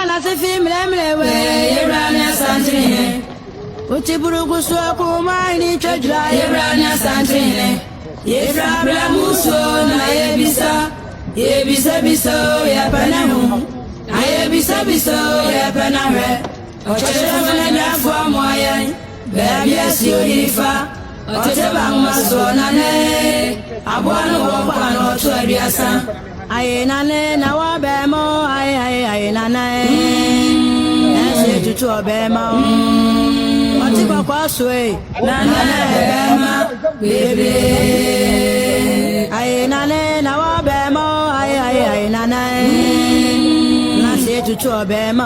Ala se fi mlemle we Yebrania Santine Utiburu kuswa kumaini chajla Yebrania Santine Yefra muso na yebisa Yebisa biso ya panamu Ayebisa biso ya panare Ochesha mwana fwa mwayan Baby asio hifa Oteba mwaso nane Abwanu wakwano tuwabiasa Aye nane na wabemo aye nane Ese tutu wabemo Otiba kwa swe Nane bema bebe Aye nane na wabemo aye nane Nase tutu wabemo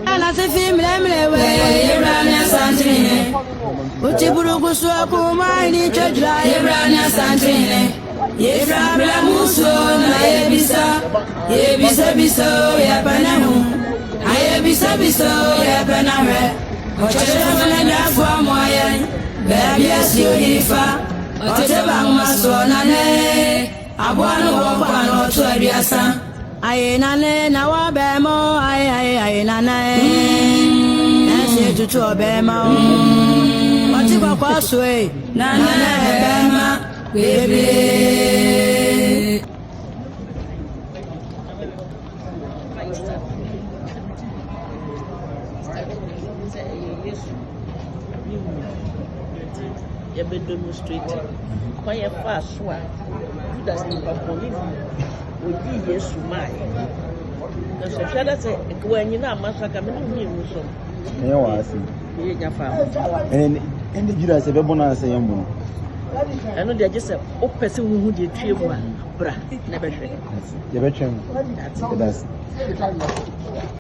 Ala se fi mlemle we Yebrania Santine Utiburu kuswa kumaini chajla Yebrania Santine Yefra muso na yebisa Yebisa biso ya panamu Ayebisa biso ya panare Ochesha mwana fwa mwayan Baby asio hifa Oteba mwaso nane Abwanu wakwano tuwabiasa Aye nane na wabemo aye nane Ese tutu wabemo Otiba kwa swe Nane bema bebe You be demonstrated. When you fast, what? Judas in Paponi will be yes to my. Because if you say, when you know, Master, I'm not doing so. And the Judas ever bonus a young woman. I know they're just a person who did 3 1. Bra, never. The veteran. That's